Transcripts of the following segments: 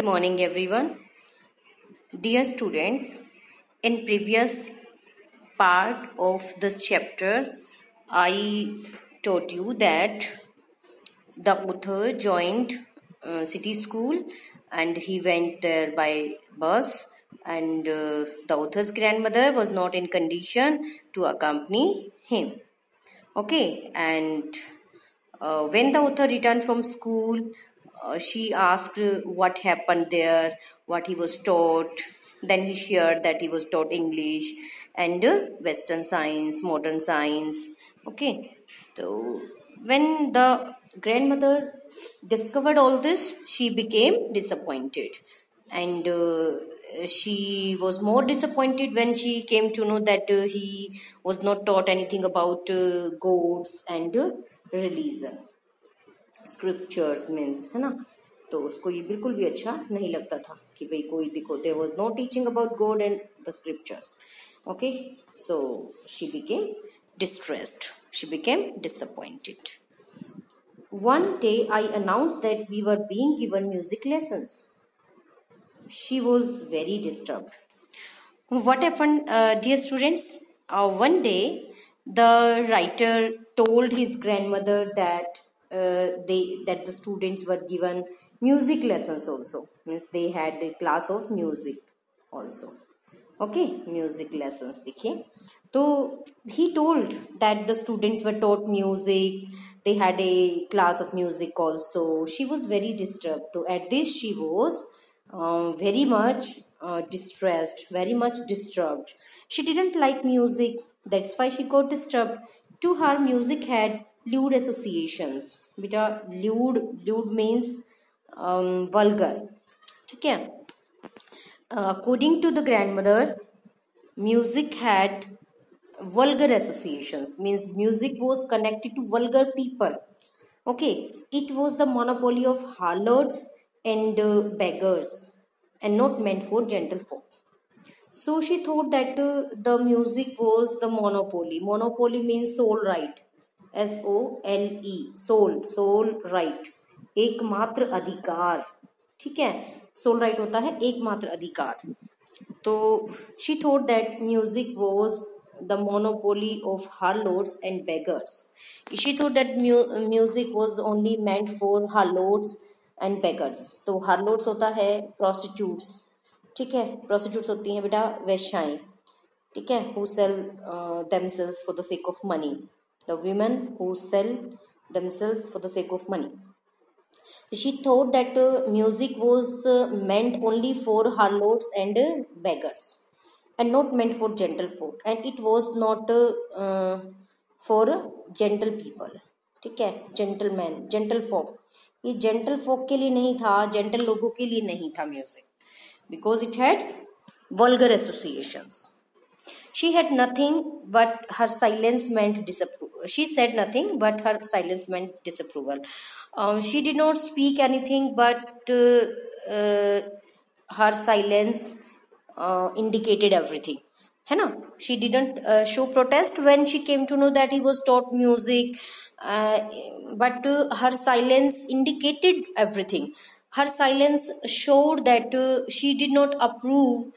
Good morning, everyone. Dear students, in previous part of this chapter, I taught you that the author joined city school and he went there by bus, and the author's grandmother was not in condition to accompany him. Okay, and when the author returned from school, she asked what happened there, what he was taught. Then he shared that he was taught English and Western science, modern science. Okay, so when the grandmother discovered all this, she became disappointed, and she was more disappointed when she came to know that he was not taught anything about gods and religion, scriptures means, है ना. तो उसको ये बिल्कुल भी अच्छा नहीं लगता था कि भाई कोई देखो, there was no teaching about God and the scriptures. Okay, so she became distressed, she became disappointed. One day I announced that we were being given music lessons. She was very disturbed. What happened, dear students? One day, the writer told his grandmother that the students were given music lessons also. Means they had a class of music also. Okay, music lessons. देखिए, तो he told that the students were taught music. They had a class of music also. She was very disturbed. So at this, she was very much distressed, very much disturbed. She didn't like music. That's why she got disturbed. To her, music had lewd associations. Beta, lewd means vulgar. ठीक है. According to the grandmother, music had vulgar associations. Means music was connected to vulgar people. Okay, it was the monopoly of harlots and beggars, and not meant for gentlefolk. So she thought that the music was the monopoly. Monopoly means sole right. SOLE, soul right. एकमात्र अधिकार. ठीक है, soul right होता है एकमात्र अधिकार. तो she thought that music was the monopoly of harlots and beggars. She thought that music was only meant for harlots and beggars. तो harlots होता है prostitutes. ठीक है, prostitutes होती हैं बेटा वेश्याएं. ठीक है, who sell themselves for the sake of money. The women who sell themselves for the sake of money. She thought that music was meant only for harlots and beggars, and not meant for gentlefolk, and it was not for gentle people. ठीक है, gentlemen, gentlefolk. ये gentlefolk के लिए नहीं था, gentle लोगों के लिए नहीं था music, because it had vulgar associations. She had nothing, but her silence meant disapproval. She said nothing, but her silence meant disapproval. She did not speak anything, but her silence indicated everything. है ना? She didn't show protest when she came to know that he was taught music, but her silence indicated everything. Her silence showed that she did not approve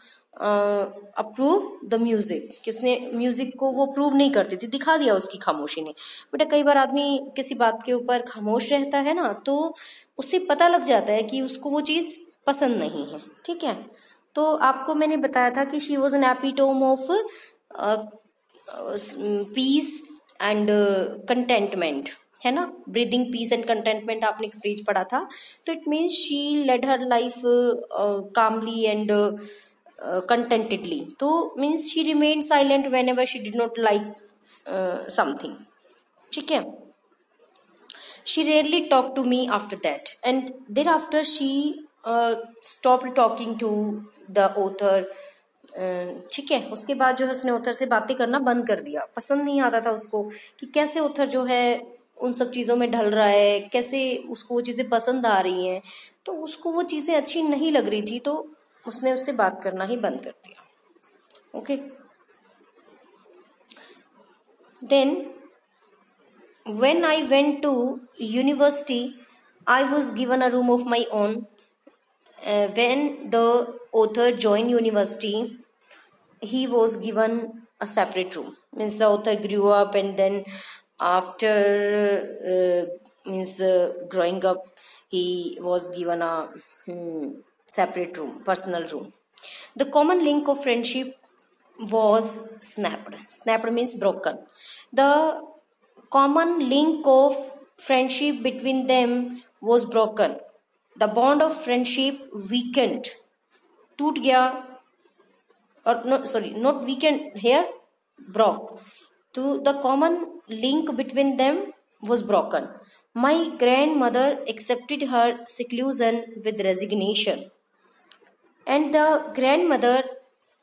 the music, कि उसने music को वो prove नहीं करती थी, दिखा दिया उसकी खामोशी ने. बेटा कई बार आदमी किसी बात के ऊपर खामोश रहता है ना, तो उससे पता लग जाता है कि उसको वो चीज पसंद नहीं है. ठीक है, तो आपको मैंने बताया था कि she was an epitome of peace and contentment, है ना. ब्रीदिंग पीस एंड कंटेंटमेंट आपने एक फ्रेज पढ़ा था. तो it means she led her life calmly and contentedly. तो means she remained silent whenever she did not like something. ठीक है. She rarely talked to me after that, and thereafter she stopped talking to the author. ठीक है, उसके बाद जो है उसने ऑथर से बातें करना बंद कर दिया. पसंद नहीं आता था उसको कि कैसे ऑथर जो है उन सब चीज़ों में ढल रहा है, कैसे उसको वो चीज़ें पसंद आ रही हैं. तो उसको वो चीज़ें अच्छी नहीं लग रही थी, तो उसने उससे बात करना ही बंद कर दिया. Okay, then when I went to university, I was given a room of my own, when the author joined university, he was given a separate room. Means the author grew up, and then after growing up, he was given a separate room, personal room. The common link of friendship was snapped. Snapped means broken. The common link of friendship between them was broken. The bond of friendship weakened. टूट गया, or no, sorry, not weakened here, broke. So the common link between them was broken. My grandmother accepted her seclusion with resignation. And the grandmother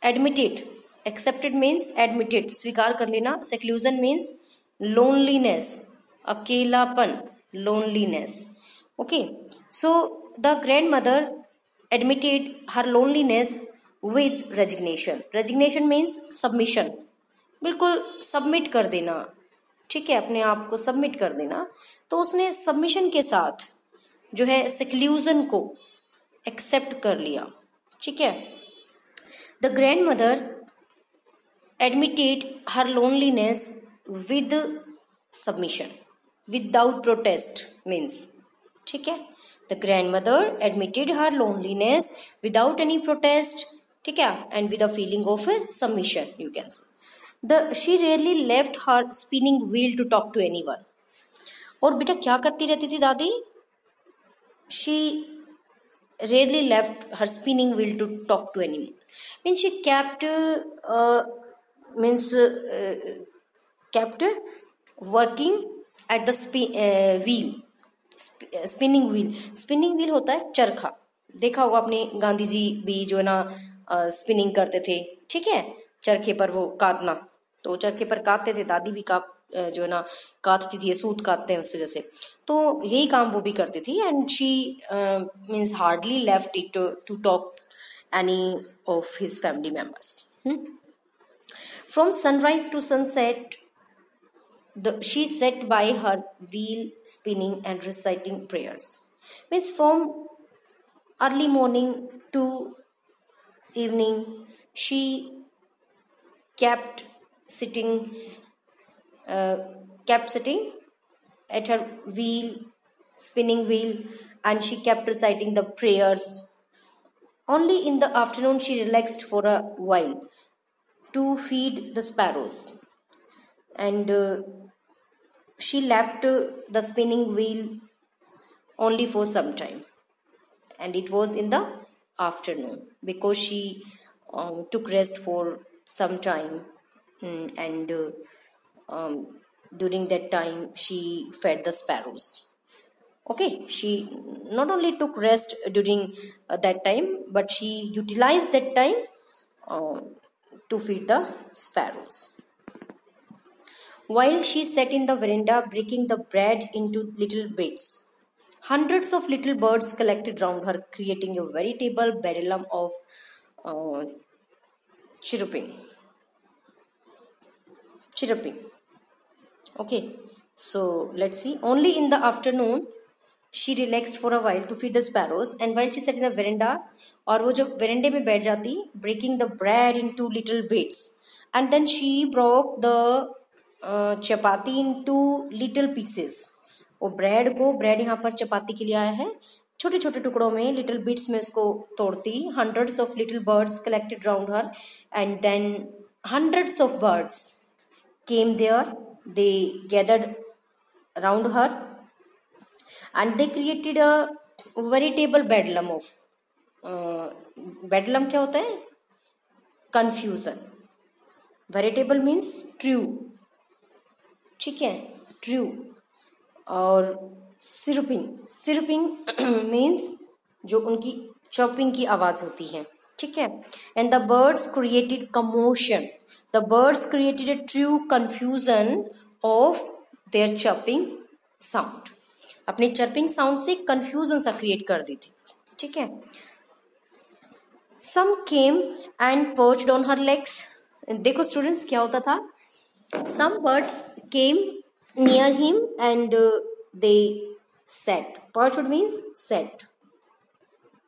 admitted, accepted means admitted, स्वीकार कर लेना. Seclusion means loneliness, अकेलापन, loneliness. Okay, so the grandmother admitted her loneliness with resignation. Resignation means submission, बिल्कुल submit कर देना. ठीक है, अपने आप को सबमिट कर देना. तो उसने सबमिशन के साथ जो है सेक्लूजन को एक्सेप्ट कर लिया. ठीक है. The grand mother admitted her loneliness with submission, without protest means. ठीक है, the grand mother admitted her loneliness without any protest. ठीक है, and with a feeling of submission, you can say. She rarely left her spinning wheel to talk to anyone. और बेटा क्या करती रहती थी दादी? She rarely left her spinning wheel to talk to anyone. Means she kept working at the wheel, spinning wheel. Spinning wheel होता है चरखा. देखा होगा आपने, गांधी जी भी जो है ना स्पिनिंग करते थे. ठीक है, चरखे पर वो काटना, तो चरखे पर काटते थे. दादी भी जो है ना काटती थी, सूत काटते हैं उससे जैसे. तो यही काम वो भी करती थी. And she means hardly left it to talk any of his family members. From sunrise to sunset she sat by her wheel spinning and reciting prayers. Means from early morning to evening she kept sitting at her wheel, spinning wheel, and she kept reciting the prayers. Only in the afternoon she relaxed for a while to feed the sparrows, and she left the spinning wheel only for some time, and it was in the afternoon because she took rest for some time, and during that time she fed the sparrows. Okay, she not only took rest during that time, but she utilized that time to feed the sparrows. While she sat in the veranda breaking the bread into little bits, hundreds of little birds collected round her, creating a veritable bedlam of chirruping. Okay, so let's see. Only in the afternoon she relaxed for a while to feed the sparrows, and while she sat in the veranda, और वो जब veranda में बैठ जाती, breaking the bread into little bits, and then she broke the chapati into little pieces. वो bread यहाँ पर चपाती के लिए आया है, छोटे छोटे टुकड़ों में, लिटिल बिट्स में उसको तोड़ती. hundreds of little birds collected round her, and then hundreds of birds came there. They gathered around her, and they created a veritable bedlam of bedlam क्या होता है? Confusion. Veritable means true. ठीक है, true. और सिरपिंग means जो उनकी chopping की आवाज होती है. ठीक है. And the birds created commotion. The birds created a true confusion of their chopping sound. अपने चर्पिंग साउंड से कंफ्यूजन सा क्रिएट कर दी थी. ठीक है. Some came and perched on her legs. देखो स्टूडेंट्स क्या होता था. Some birds came near him and they sat. Perched means sat.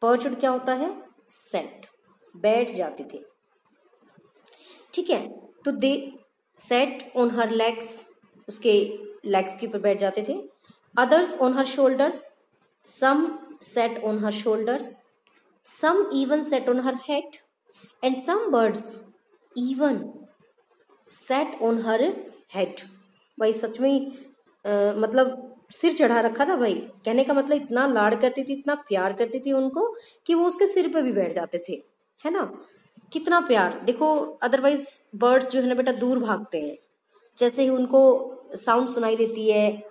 पर्च्ड क्या होता है? सेट, बैठ जाते थे, ठीक है। तो they sat on her legs, उसके लेग्स के ऊपर बैठ जाते थे। Others on her shoulders, some sat on her shoulders, some even sat on her head, and some birds even sat on her head. भाई सच में मतलब सिर चढ़ा रखा था भाई, कहने का मतलब इतना लाड करती थी, इतना प्यार करती थी उनको कि वो उसके सिर पे भी बैठ जाते थे, है ना। कितना प्यार देखो। अदरवाइज बर्ड्स जो है ना बेटा दूर भागते हैं, जैसे ही उनको साउंड सुनाई देती है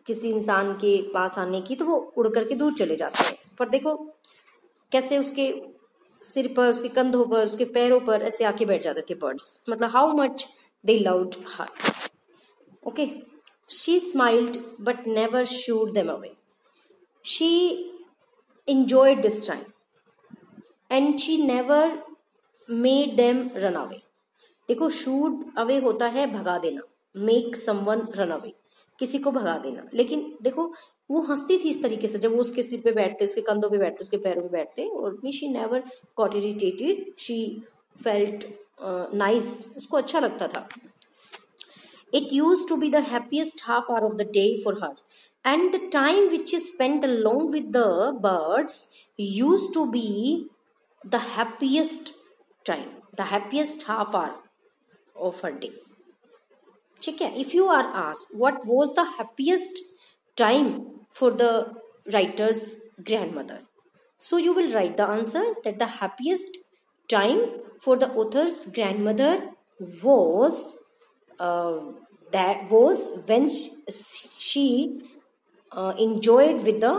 किसी इंसान के पास आने की तो वो उड़ करके दूर चले जाते हैं। पर देखो कैसे उसके सिर पर, उसके कंधों पर, उसके पैरों पर ऐसे आके बैठ जाते थे बर्ड्स, मतलब how much they loved her. Okay, she smiled but never should them away, she enjoyed this time and she never made them run away। देखो शूड अवे होता है भगा देना, मेक समवन रन अवे, किसी को भगा देना। लेकिन देखो वो हंसती थी इस तरीके से, जब वो उसके सिर पे बैठते, उसके कंधों पे बैठते, उसके पैरों पे बैठते, और she never got irritated, she felt nice, उसको अच्छा लगता था। It used to be the happiest half hour of the day for her, and the time which is spent along with the birds used to be the happiest time, the happiest half hour of her day। ठीक है, if you are asked what was the happiest time for the writer's grandmother, so you will write the answer that the happiest time for the author's grandmother was that was when she enjoyed with the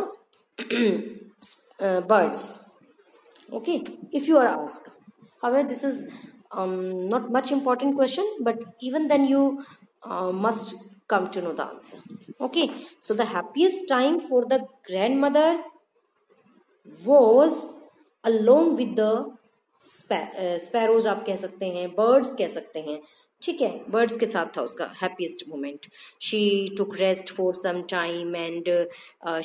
birds। Okay, if you are asked, however this is not much important question, but even then you must come to know the answer। Okay, so the happiest time for the grandmother was along with the sparrows आप कह सकते हैं, birds कह सकते हैं, ठीक है, birds के साथ था उसका happiest moment. She took rest for some time and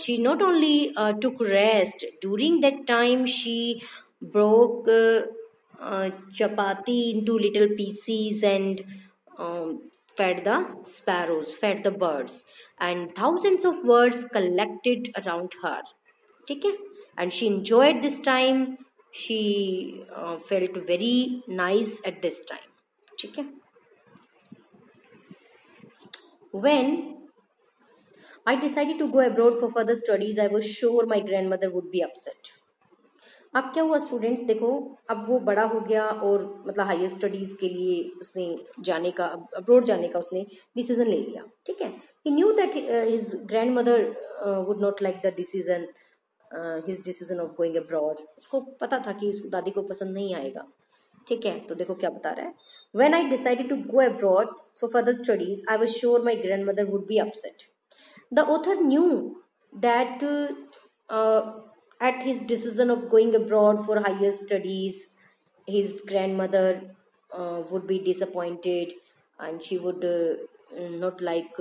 she not only took rest, during that time she broke chapati into little pieces and fed the sparrows, fed the birds, and thousands of birds collected around her, ठीक है, and she enjoyed this time, she felt very nice at this time, ठीक है। When I decided to go abroad for further studies, I was sure my grandmother would be upset। अब क्या हुआ students, देखो अब वो बड़ा हो गया और मतलब हायर स्टडीज के लिए उसने जाने का, अब्रोड जाने का उसने डिसीजन ले लिया, ठीक है। He knew that his grandmother would not like the decision, his decision of going abroad. उसको पता था कि उसको दादी को पसंद नहीं आएगा, ठीक है। तो देखो क्या बता रहा है, When I decided to go abroad for further studies, I was sure my grandmother would be upset। The author knew that at his decision of going abroad for higher studies, his grandmother would be disappointed and she would not like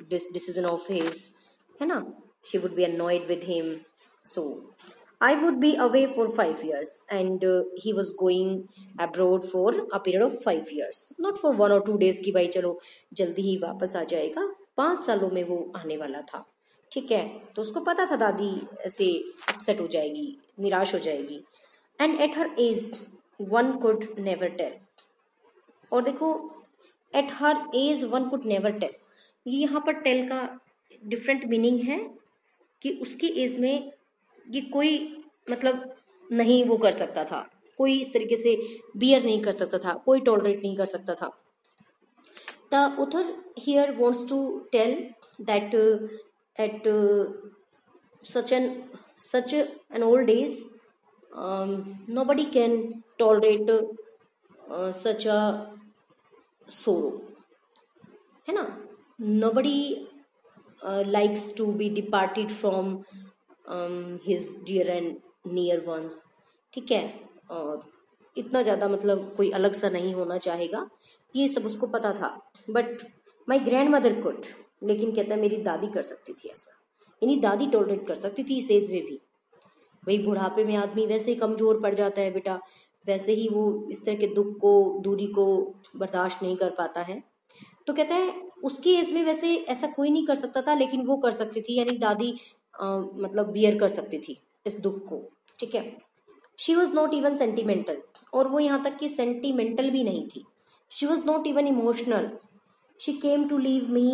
this decision of his, है ना, she would be annoyed with him। So I would be away for 5 years and he was going abroad for a period of 5 years, not for 1 or 2 days कि भाई चलो जल्दी ही वापस आ जाएगा, 5 सालों में वो आने वाला था, ठीक है। तो उसको पता था दादी ऐसे अपसेट हो जाएगी, निराश हो जाएगी। And at her age one could never tell, और देखो at her age one could never tell, ये यहाँ पर टेल का डिफरेंट मीनिंग है कि उसकी एज में ये कोई मतलब नहीं वो कर सकता था, कोई इस तरीके से बियर नहीं कर सकता था, कोई टॉलरेट नहीं कर सकता था। The author here wants to tell that at such an old days nobody can tolerate such a sorrow, है ना। nobody likes to be departed from his dear and near ones, ठीक है। और इतना ज़्यादा मतलब कोई अलग सा नहीं होना चाहेगा, ये सब उसको पता था। But my grand mother could, लेकिन कहता है मेरी दादी कर सकती थी ऐसा, यानी दादी टॉलरेट कर सकती थी इस एज में भी। भाई बुढ़ापे में आदमी वैसे ही कमजोर पड़ जाता है बेटा, वैसे ही वो इस तरह के दुख को, दूरी को बर्दाश्त नहीं कर पाता है। तो कहता है उसकी एज में वैसे ऐसा कोई नहीं कर सकता था, लेकिन वो कर सकती थी, यानी दादी मतलब बियर कर सकती थी इस दुख को। ठीक है। She was not even sentimental, और वो यहाँ तक कि सेंटिमेंटल भी नहीं थी। She was not even emotional. She came to leave me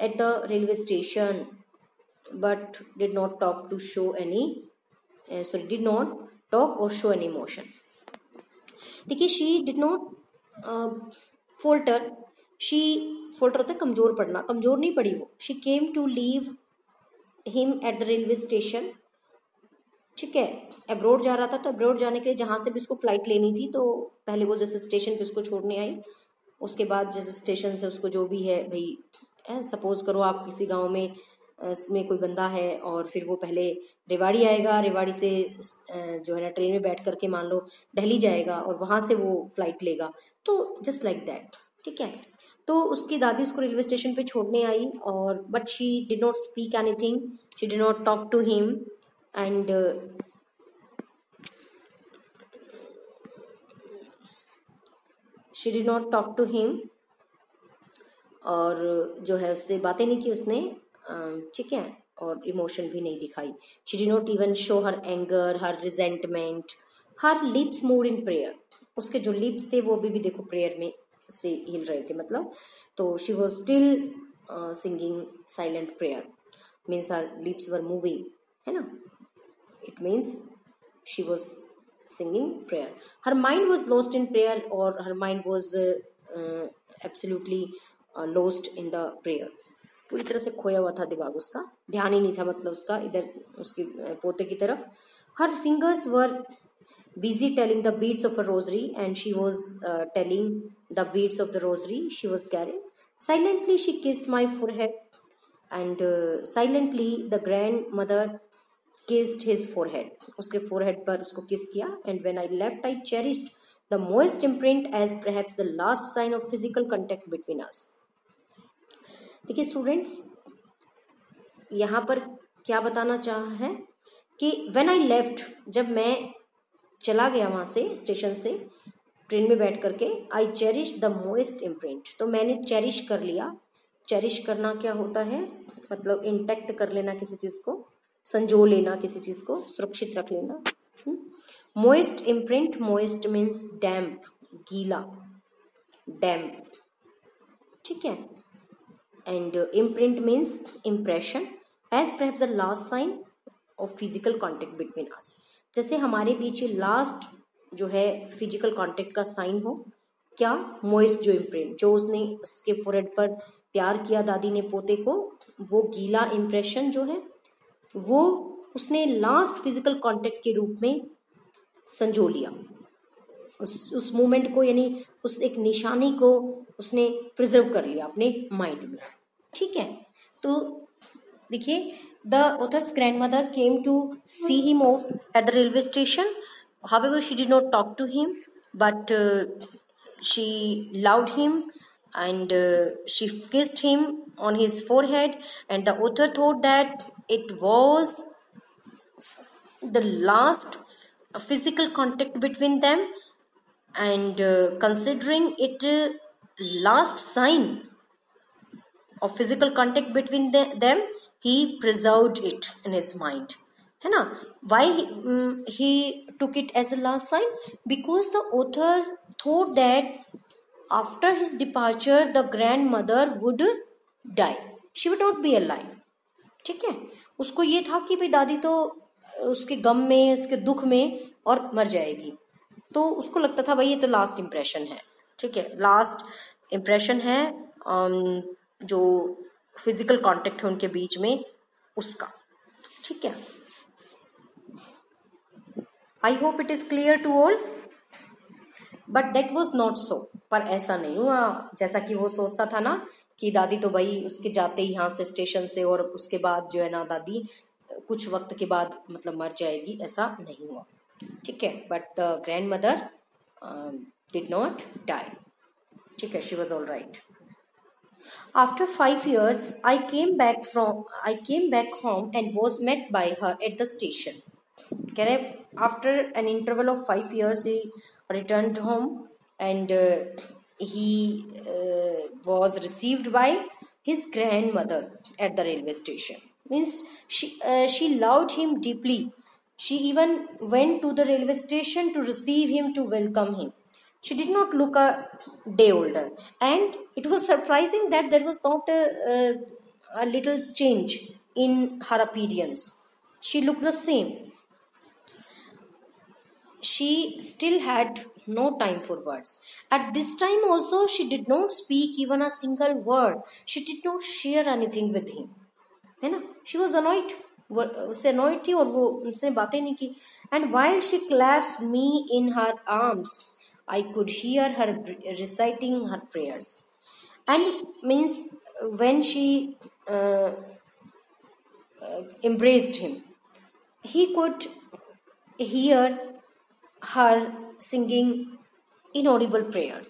at the railway station but did not talk to show any did not talk or show any emotion. देखिए she did not falter. she falter होता है कमजोर पड़ना, कमजोर नहीं पड़ी वो। she came to leave him at the railway station. ठीक है, अब्रोड जा रहा था, तो अब्रोड जाने के लिए जहां से भी उसको फ्लाइट लेनी थी, तो पहले वो जैसे स्टेशन पे उसको छोड़ने आई, उसके बाद जैसे स्टेशन से उसको जो भी है भाई, सपोज करो आप किसी गांव में इसमें कोई बंदा है, और फिर वो पहले रेवाड़ी आएगा, रेवाड़ी से जो है ना ट्रेन में बैठ करके मान लो दिल्ली जाएगा, और वहां से वो फ्लाइट लेगा, तो जस्ट लाइक दैट। ठीक है। तो उसकी दादी उसको रेलवे स्टेशन पे छोड़ने आई, और but she did not speak anything, she did not talk to him, and she did not talk to him, और जो है उससे बातें नहीं की उसने। ठीक है, और इमोशन भी नहीं दिखाई। She did not even show her anger, her resentment, her lips move in prayer. उसके जो लिप्स थे वो भी देखो प्रेयर में से हिल रहे थे, मतलब तो she was still singing silent prayer, means her lips were moving, है ना, it means she was singing prayer. Her mind was lost in prayer, और her mind was absolutely lost in the prayer. पूरी तरह से खोया हुआ था दिमाग उसका, ध्यान ही नहीं था मतलब उसका इधर उसके पोते की तरफ। Her fingers were busy telling the beads of a rosary, and she was telling the beads of the rosary she was carrying. Silently she kissed my forehead, and silently the grand mother kissed his forehead. उसके forehead पर उसको kiss किया। And when I left I cherished the most imprint as perhaps the last sign of physical contact between us. देखिए students, यहाँ पर क्या बताना चाहा है कि व्हेन आई लेफ्ट, जब मैं चला गया वहां से स्टेशन से ट्रेन में बैठ करके, I cherish the most imprint, तो मैंने चेरिश कर लिया। चेरिश करना क्या होता है, मतलब इंटैक्ट कर लेना किसी चीज को, संजो लेना किसी चीज को, सुरक्षित रख लेना। मोस्ट इम्प्रिंट, मोस्ट मीन्स डैम्प, गीला, डैम्प। ठीक है। And imprint means impression as perhaps the last sign of physical contact between us. जैसे हमारे बीच लास्ट जो है फिजिकल कांटेक्ट का साइन हो, क्या, मोइस्ट जो इम्प्रिंट, जो उसने उसके फोरहेड पर प्यार किया दादी ने पोते को, वो गीला इम्प्रेशन जो है वो उसने लास्ट फिजिकल कांटेक्ट के रूप में संजो लिया। उस मोमेंट को, यानी उस एक निशानी को उसने प्रिजर्व कर लिया अपने माइंड में। ठीक है। तो देखिए, the author's grandmother came to see him off at the railway station, however she did not talk to him, but she loved him and she kissed him on his forehead, and the author thought that it was the last physical contact between them, and considering it last sign of physical contact between them, he preserved it in his mind, है ना। Why he took it as the last sign? Because the author thought that after his departure the grandmother would die, she would not be alive। ठीक है, उसको ये था कि भाई दादी तो उसके गम में, उसके दुख में और मर जाएगी, तो उसको लगता था भाई ये तो लास्ट इम्प्रेशन है। ठीक है, लास्ट इम्प्रेशन है जो फिजिकल कांटेक्ट है उनके बीच में उसका। ठीक है, I hope it is clear to all, but that was not so. पर ऐसा नहीं हुआ जैसा कि वो सोचता था ना कि दादी तो भाई उसके जाते ही यहाँ से स्टेशन से और उसके बाद जो है ना दादी कुछ वक्त के बाद मतलब मर जाएगी, ऐसा नहीं हुआ। ठीक है, but the grand mother did not die. ठीक है, she was all right. After 5 years, I came back home and was met by her at the station. कह रहे after an interval of 5 years he returned home and he was received by his grandmother at the railway station. Means she loved him deeply. She even went to the railway station to receive him, to welcome him. She did not look a day older, and it was surprising that there was not a little change in her appearance. She looked the same. She still had no time for words. At this time also, she did not speak even a single word. She did not share anything with him. है ना? She was annoyed. उससे annoyed थी और वो उनसे बातें नहीं की. And while she clasped me in her arms, I could hear her reciting her prayers. And means when she embraced him, he could hear her singing inaudible prayers.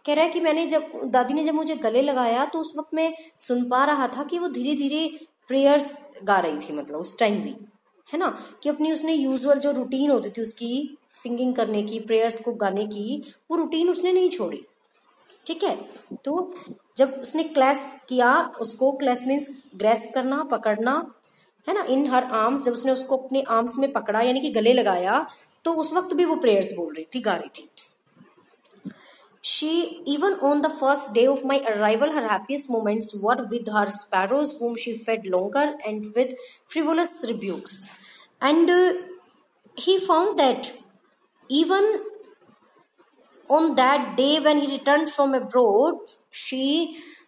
कह रहा है कि मैंने जब दादी ने जब मुझे गले लगाया तो उस वक्त मैं सुन पा रहा था कि वो धीरे धीरे प्रेयर्स गा रही थी, मतलब उस टाइम भी, है ना, कि अपनी उसने यूजुअल जो रूटीन होती थी उसकी सिंगिंग करने की, प्रेयर्स को गाने की, वो रूटीन उसने नहीं छोड़ी. ठीक है. तो जब उसने क्लैस्प किया, उसको क्लैस्प मीन्स ग्रैस्प करना, पकड़ना, है ना, इन हर आर्म्स, जब उसने उसको अपने आर्म्स में पकड़ा यानी कि गले लगाया, तो उस वक्त भी वो प्रेयर्स बोल रही थी, गा रही थी. She, even on the first day of my arrival, her happiest moments were with her sparrows, whom she fed longer and with frivolous rebukes. And he found that even on that day when he returned from abroad, she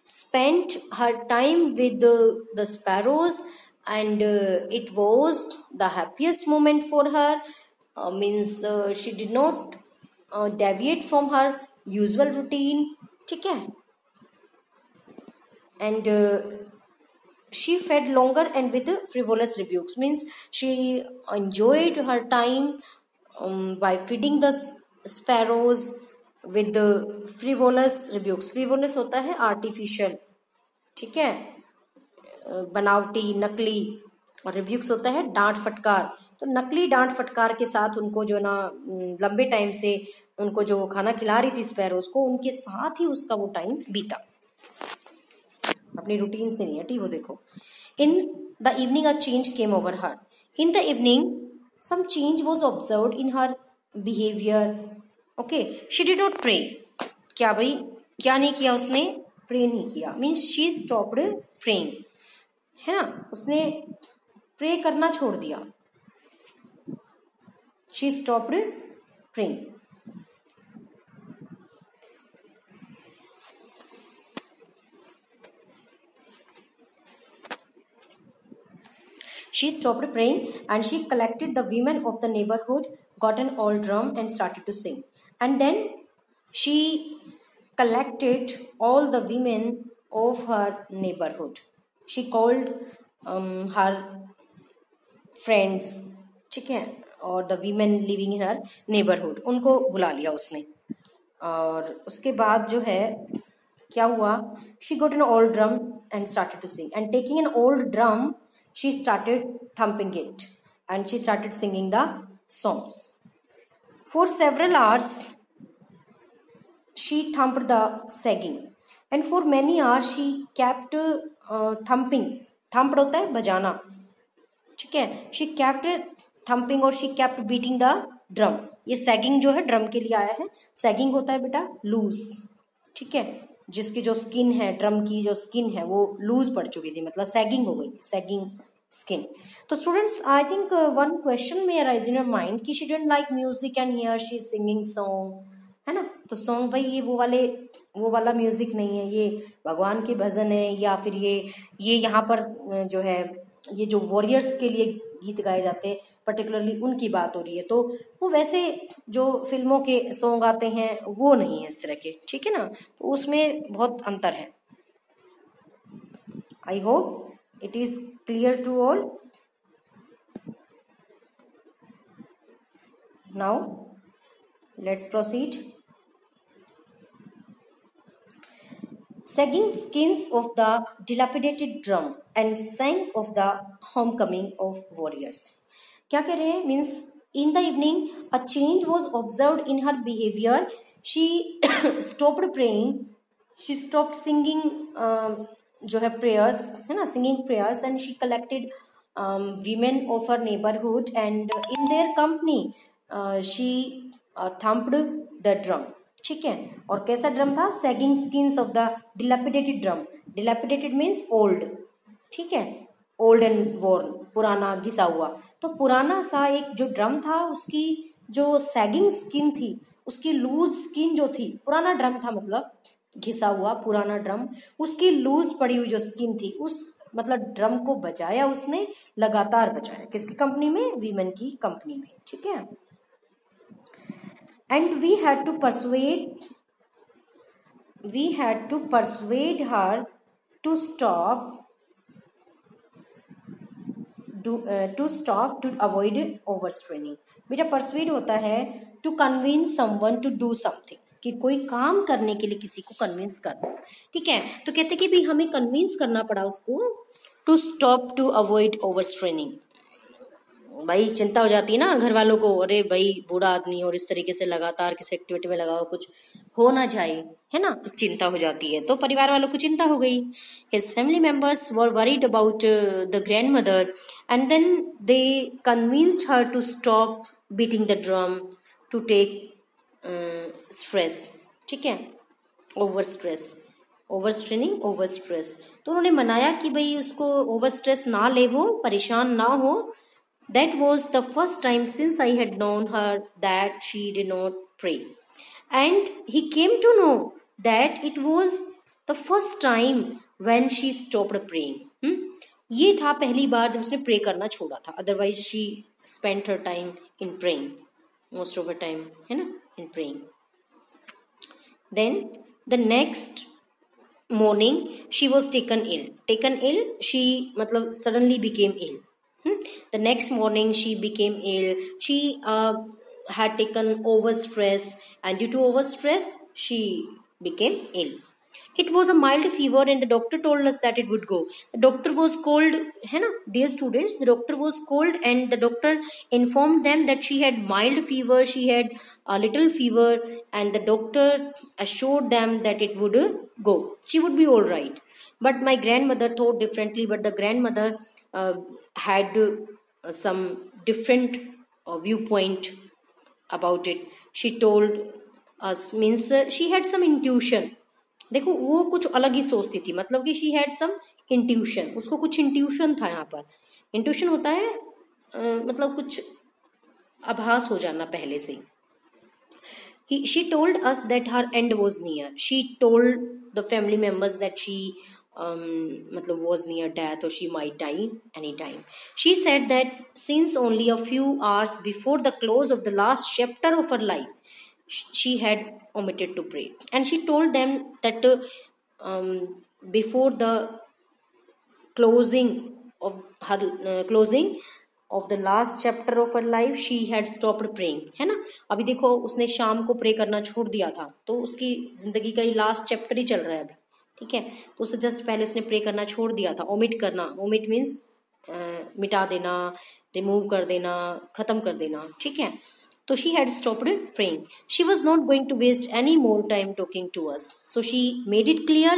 spent her time with the sparrows, and it was the happiest moment for her. Means she did not deviate from her usual routine. ठीक है. And she fed longer and with frivolous rebukes. Means she enjoyed her time by feeding the sparrows with the frivolous rebukes. Frivolous होता है artificial, ठीक है, बनावटी, नकली, और रिब्यूक्स होता है डांट फटकार. तो नकली डांट फटकार के साथ उनको जो ना लंबे टाइम से उनको जो खाना खिला रही थी स्पैरोज को, उनके साथ ही उसका वो टाइम बीता, अपनी रूटीन से नहीं हटी वो. देखो, in the evening a change came over her. In the evening some change was observed in her behaviour. Okay. She did not pray. क्या भाई, क्या नहीं किया उसने? प्रे नहीं किया. मीन्स शी स्टॉप्ड प्रेइंग, है ना, उसने प्रे करना छोड़ दिया. She stopped praying. She stopped praying and she collected the women of the neighborhood, got an old drum and started to sing. And then she collected all the women of her neighborhood. She called her friends, ठीक है, और the women living in her neighbourhood, उनको बुला लिया उसने. और उसके बाद जो है क्या हुआ, she got an old drum and started to sing. And taking an old drum she started thumping it and she started singing the songs. For several hours she thumped the sagging and for many hours she kept thumping. Thumped होता है बजाना, ठीक है. She kept thumping और she kept beating the drum. ये sagging जो है drum के लिए आया है. सैगिंग होता है बेटा लूज, ठीक है, जिसकी जो स्किन है, ड्रम की जो स्किन है वो लूज पड़ चुकी थी, मतलब सैगिंग हो गई, सैगिंग स्किन. तो students, I think one question में अराइज इन योर माइंड कि she didn't like music and here she is singing song, है ना. तो सॉन्ग भाई ये वो वाला म्यूजिक नहीं है, ये भगवान के भजन है, या फिर ये यहाँ पर जो है ये जो वॉरियर्स के लिए गीत गाए जाते हैं पर्टिकुलरली उनकी बात हो रही है. तो वो वैसे जो फिल्मों के सॉन्ग आते हैं वो नहीं है इस तरह के, ठीक है ना. तो उसमें बहुत अंतर है. I hope it is clear to all. Now let's proceed. Sagging skins of the dilapidated drum and sang of the homecoming of warriors. क्या कह रहे हैं, means in the evening a change was observe in her behaviour, she stopped praying, she stopped singing जो है prayers, है ना, singing prayers, and she collected women of her neighbourhood and in their company she thumped the drum. ठीक है, और कैसा drum था, sagging skins of the dilapidated drum, dilapidated means old, ठीक है, ओल्ड एंड वॉर्न, पुराना घिसा हुआ, तो पुराना सा एक जो ड्रम था उसकी जो सैगिंग स्किन थी, उसकी लूज स्किन जो थी, पुराना ड्रम था मतलब घिसा हुआ पुराना ड्रम, उसकी लूज पड़ी हुई जो स्किन थी, उस मतलब ड्रम को बजाया उसने, लगातार बजाया, किसकी कंपनी में, वीमेन की कंपनी में। ठीक है, and we had to persuade her to stop to avoid overstraining। बेटा परsuade होता है to convince someone to do something, कि कोई काम करने के लिए किसी को कन्विंस करना। ठीक है, तो कहते कि भी हमें कन्विंस करना पड़ा उसको टू स्टॉप टू अवॉइड ओवरस्ट्रेनिंग। भाई चिंता हो जाती है ना घर वालों को, अरे भाई बूढ़ा आदमी और इस तरीके से लगातार किसी एक्टिविटी में लगा हो, कुछ हो ना जाए, है ना, चिंता हो जाती है, तो परिवार वालों को चिंता हो गई। His family members were worried about the grandmother and then they convinced her to stop beating the drum to take stress. ठीक है, over stress, over straining, over stress, तो उन्होंने मनाया कि भाई उसको ओवर स्ट्रेस ना ले, वो परेशान ना हो। That was the first time since I had known her that she did not pray. And he came to know that it was the first time when she stopped praying. ये था पहली बार जब उसने प्रे करना छोड़ा था, otherwise she spent her time in praying, most of her time, है ना, in praying. Then the next morning she was taken ill. Taken ill, she मतलब suddenly became ill. The next morning she became ill. She had taken overstress, and due to overstress she became ill. It was a mild fever and the doctor told us that it would go. The doctor was called, है ना, dear students, the doctor was called and the doctor informed them that she had mild fever, she had a little fever, and the doctor assured them that it would go. She would be all right. But my grandmother thought differently, but the grandmother had some different viewpoint about it. She told us, means she had some intuition. देखो वो कुछ अलग ही सोचती थी, मतलब कि she had some intuition, उसको कुछ intuition था। यहाँ पर intuition होता है मतलब कुछ आभास हो जाना पहले से ही। She told us that her end was near. She told the family members that she मतलब was near death or she might die anytime. She said that since only a few hours before the close of the last chapter of her life, she had omitted to pray, and she told them that before the closing of the last chapter of her life she had stopped praying, है ना। अभी देखो उसने शाम को pray करना छोड़ दिया था, तो उसकी जिंदगी का ये लास्ट चैप्टर ही चल रहा है अभी। ठीक है, तो उससे जस्ट पहले उसने प्रे करना छोड़ दिया था। ओमिट करना, ओमिट मीन्स मिटा देना, रिमूव कर देना, खत्म कर देना। ठीक है, तो she had stopped praying. She was not going to waste any more time talking to us. So she made it clear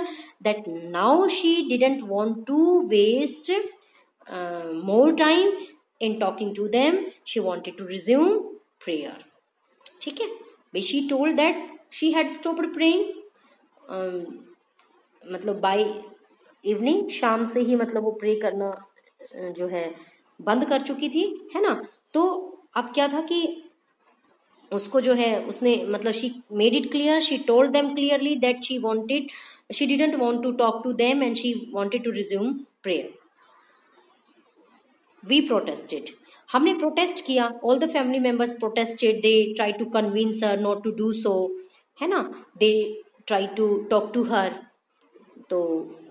that now she didn't want to waste more time in talking to them. She wanted to resume prayer. ठीक है, but she told that she had stopped praying. मतलब by evening, शाम से ही मतलब वो pray करना जो है बंद कर चुकी थी, है ना। तो अब क्या था कि उसको जो है उसने मतलब she made it clear, she told them clearly that she didn't want to talk to them and she wanted to resume prayer. We protested, हमने प्रोटेस्ट किया, all the family members protested, they try to convince her not to do so, है ना, they try to talk to her, तो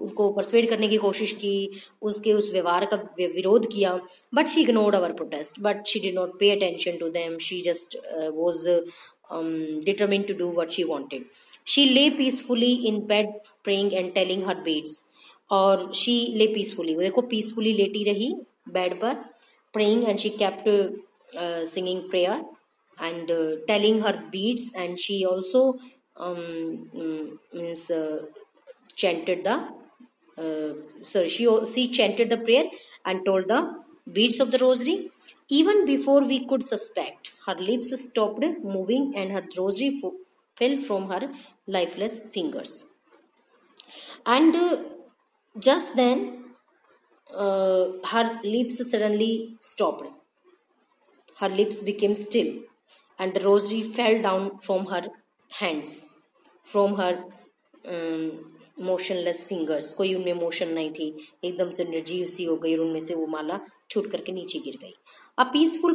उनको persuade करने की कोशिश की, उसके उस व्यवहार का विरोध किया, but she ignored our protest, but she did not pay attention to them, she just was determined to do what she wanted. She lay peacefully in bed praying and telling her beads, और she lay peacefully, वो देखो peacefully लेटी रही bed पर praying, and she kept singing prayer and telling her beads, and she also means chanted the she chanted the prayer and told the beads of the rosary. Even before we could suspect, her lips stopped moving and her rosary fell from her lifeless fingers. And just then her lips suddenly stopped. Her lips became still and the rosary fell down from her hands, from her motionless fingers. कोई उनमें motion नहीं थी, एकदम से निर्जीव सी हो गई और उनमें से वो माला छूट करके नीचे गिर गई. A peaceful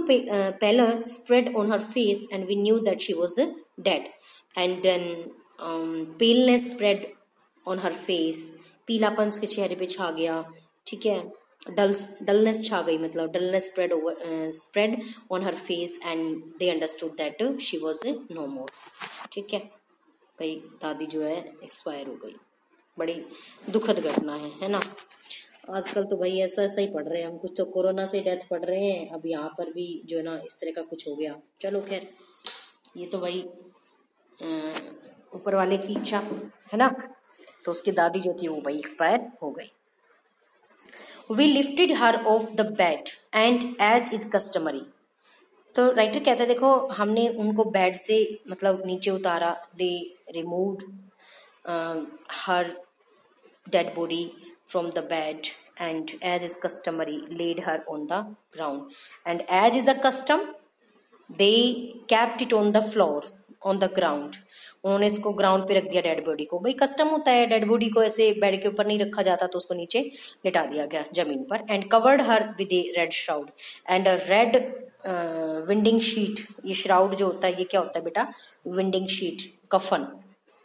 pallor spread on her face and we knew that she was dead. And then paleness spread on her face. पीलापन उसके चेहरे पे छा गया. ठीक है, डलनेस छा गई, मतलब dullness spread on her face and they understood that she was no more. ठीक है भाई, दादी जो है एक्सपायर हो गई. बड़ी दुखद घटना है ना. आजकल तो भाई ऐसा ऐसा ही पढ़ रहे हैं हम, कुछ तो कोरोना से डेथ पढ़ रहे हैं, अब यहाँ पर भी जो है ना इस तरह का कुछ हो गया. चलो खैर, ये तो भाई ऊपर वाले की इच्छा है ना. तो उसकी दादी जो थी वो भाई एक्सपायर हो गई. We lifted her off the bed and as is customary. तो राइटर कहता है देखो हमने उनको बेड से मतलब नीचे उतारा. They removed her dead body from the bed and as is customary laid her on the ground. And as is a custom, they kept it on the floor, on the ground. उन्होंने इसको ground पे रख दिया dead body को. भाई custom होता है, dead body को ऐसे बेड के ऊपर नहीं रखा जाता, तो उसको नीचे लिटा दिया गया जमीन पर. And covered her with A red shroud and a red winding sheet. ये श्राउड जो होता है ये क्या होता है बेटा? विंडिंग शीट, कफन.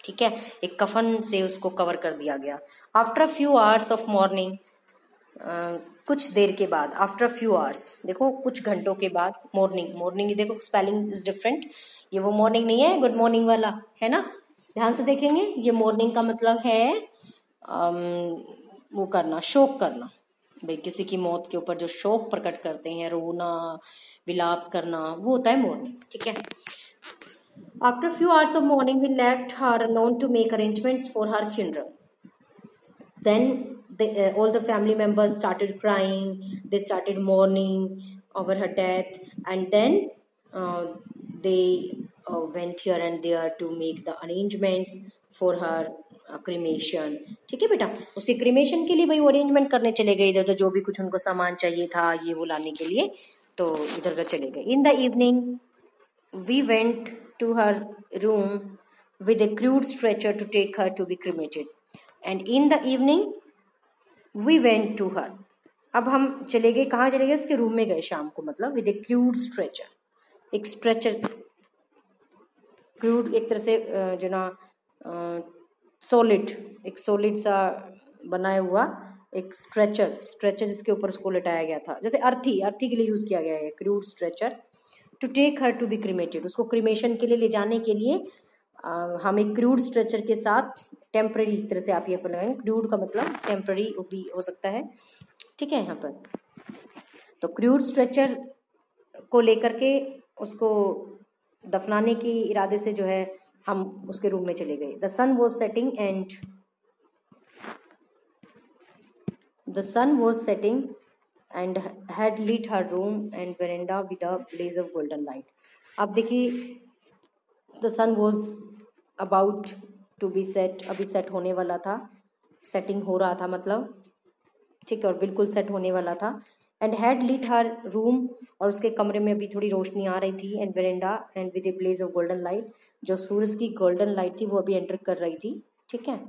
ठीक है, एक कफन से उसको कवर कर दिया गया. After a few hours of morning, कुछ देर के बाद, आफ्टर फ्यू आवर्स, देखो कुछ घंटों के बाद. मॉर्निंग, मॉर्निंग देखो स्पेलिंग इज डिफरेंट. ये वो मॉर्निंग नहीं है गुड मॉर्निंग वाला, है ना. ध्यान से देखेंगे, ये मॉर्निंग का मतलब है वो करना, शोक करना. भाई किसी की मौत के ऊपर जो शोक प्रकट करते हैं, रोना, विलाप करना, वो होता है मॉर्निंग. ठीक है. After few hours of morning we left her alone to make arrangements for her funeral. Then all the family members started crying. They started mourning over her death, and then they went here and there to make the arrangements for her cremation. ठीक है बेटा, उसके cremation के लिए भाई वो arrangement करने चले गए इधर. जो भी कुछ उनको सामान चाहिए था ये वो लाने के लिए, तो इधर उधर चले गए. इन the evening we went to her room with a crude stretcher to take her to be cremated. And in the evening we went to her. अब हम चले गए, कहाँ चले गए? उसके रूम में गए शाम को, मतलब विद ए क्रूड स्ट्रेचर. एक स्ट्रेचर, क्रूड एक तरह से जो ना सॉलिड, एक सॉलिड सा बनाया हुआ एक स्ट्रेचर, स्ट्रेचर जिसके ऊपर उसको लिटाया गया था. जैसे अर्थी, अर्थी के लिए यूज किया गया है crude stretcher. To take her to be cremated, उसको क्रीमेशन के लिए ले जाने के लिए हम एक क्रूड स्ट्रेचर के साथ, टेम्पररी एक तरह से आप ये लगाएंगे. क्रूड का मतलब टेम्पररी भी हो सकता है. ठीक है, यहाँ पर तो क्रूड स्ट्रेचर को लेकर के उसको दफनाने की इरादे से जो है हम उसके रूम में चले गए. The sun was setting and had lit her room and veranda with a blaze of golden light. अब देखिए, the sun was about to be set, अभी सेट होने वाला था, सेटिंग हो रहा था मतलब. ठीक है, और बिल्कुल सेट होने वाला था. And had lit her room, और उसके कमरे में अभी थोड़ी रोशनी आ रही थी. And verandah and with a blaze of golden light, जो सूरज की गोल्डन लाइट थी वो अभी एंटर कर रही थी. ठीक है.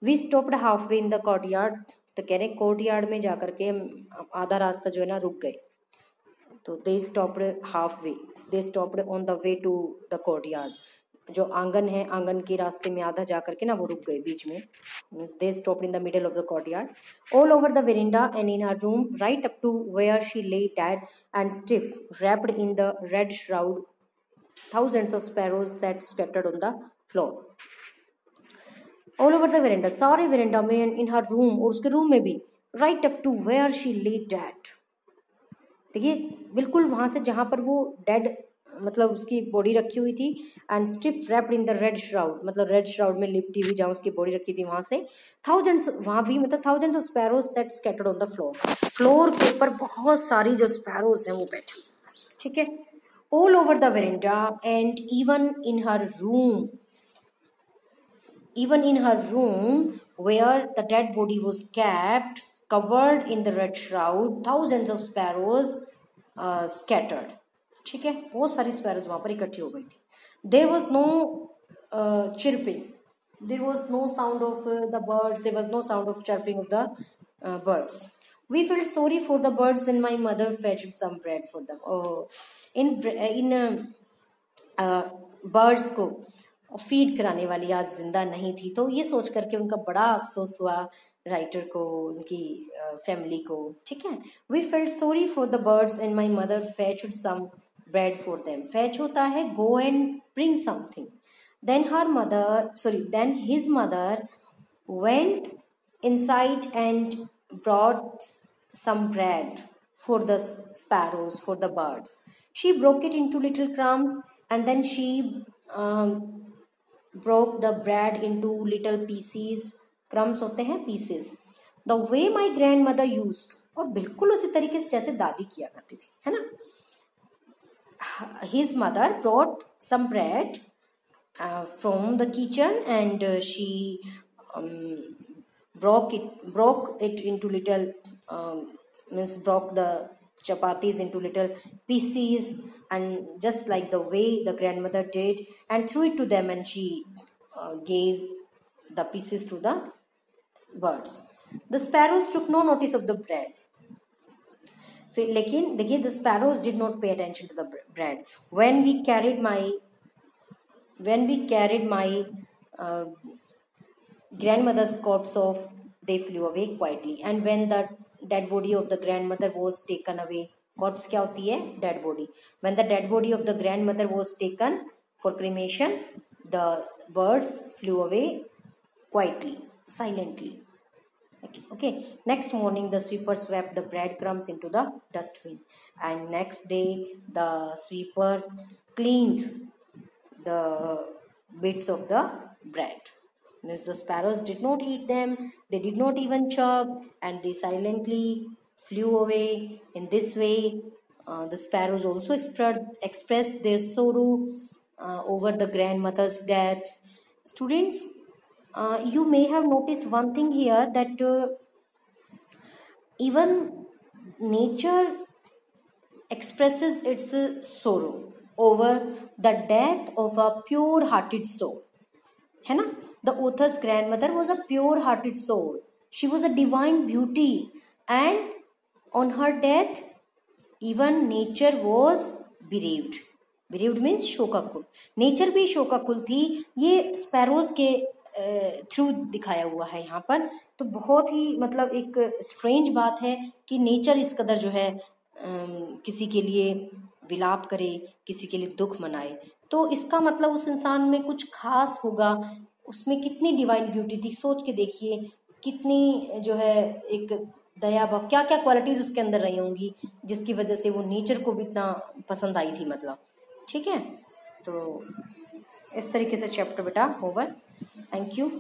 We stopped half way in the courtyard. तो कह रहे कोर्टयार्ड में जाकर के आधा रास्ता जो है ना रुक गए. तो they stopped half way, they stopped on the way to the courtyard. जो आंगन है, आंगन के रास्ते में आधा जा करके ना वो रुक गए बीच में. They stopped in the middle of the courtyard. All over the verandah and in her room right up to where she lay dead and stiff wrapped in the red shroud, thousands of sparrows sat scattered on the floor. All over the verandah, सारे verandah में, इन her room, और उसके room में भी, right up to where she lay dead, देखिए बिल्कुल वहाँ से जहाँ पर वो डेड मतलब उसकी बॉडी रखी हुई थी, and stiff wrapped in the red shroud, मतलब रेड श्राउड में लिपटी हुई जहाँ उसकी बॉडी रखी थी, वहाँ से थाउजेंड्स, वहाँ भी मतलब thousands of sparrows set scattered on the floor, floor के ऊपर बहुत सारी जो स्पैरोज हैं वो बैठी, ठीक है, all over the veranda and even in her room, even in her room where the dead body was kept covered in the red shroud, thousands of sparrows scattered, ठीक है, बहुत सारी स्पैरोज वहां पर इकट्ठी हो गई थी. There was no chirping, there was no sound of the birds, there was no sound of chirping of the birds. We felt sorry for the birds and my mother fetched some bread for them. Oh, in birds को feed कराने वाली आज जिंदा नहीं थी, तो ये सोच करके उनका बड़ा अफसोस हुआ राइटर को, उनकी फैमिली को, ठीक है. We felt sorry for the birds and my mother fetched some bread for them. Fetch होता है go and bring something. then his mother went inside and brought some bread for the sparrows, for the birds. She broke it into little crumbs and then she broke the bread into little pieces. Crumbs होते हैं pieces. The way my grandmother used, और बिल्कुल उसी तरीके से जैसे दादी किया करती थी, है ना. His mother brought some bread from the kitchen and she broke it into little broke the chapatis into little pieces, and just like the way the grandmother did, and threw it to them, and she gave the pieces to the birds. The sparrows took no notice of the bread. फिर लेकिन देखिए the sparrows did not pay attention to the bread. When we carried my grandmother's corpse off, they flew away quietly. And when the dead body of the grandmother was taken away, corpse क्या होती है? Dead body. When the dead body of the grandmother was taken for cremation, the birds flew away quietly, silently. Okay. Next morning, the sweeper swept the breadcrumbs into the dustbin, and next day, the sweeper cleaned the bits of the bread. As the sparrows did not eat them, they did not even chirp, and they silently flew away. In this way, the sparrows also expressed their sorrow over the grandmother's death. Students, you may have noticed one thing here, that even nature expresses its sorrow over the death of a pure-hearted soul. है ना? The author's grandmother was a pure-hearted soul. She was a divine beauty, and on her death, even nature was bereaved. Bereaved means शोकाकुल. Nature भी शोकाकुल थी. ये sparrows के through दिखाया हुआ है यहाँ पर. तो बहुत ही मतलब एक स्ट्रेंज बात है कि नेचर इस कदर जो है किसी के लिए विलाप करे, किसी के लिए दुख मनाए. तो इसका मतलब उस इंसान में कुछ खास होगा, उसमें कितनी डिवाइन ब्यूटी थी. सोच के देखिए कितनी जो है एक दया भाव, क्या क्या क्वालिटीज उसके अंदर रही होंगी जिसकी वजह से वो नेचर को भी इतना पसंद आई थी, मतलब. ठीक है, तो इस तरीके से चैप्टर बेटा ओवर. Thank you.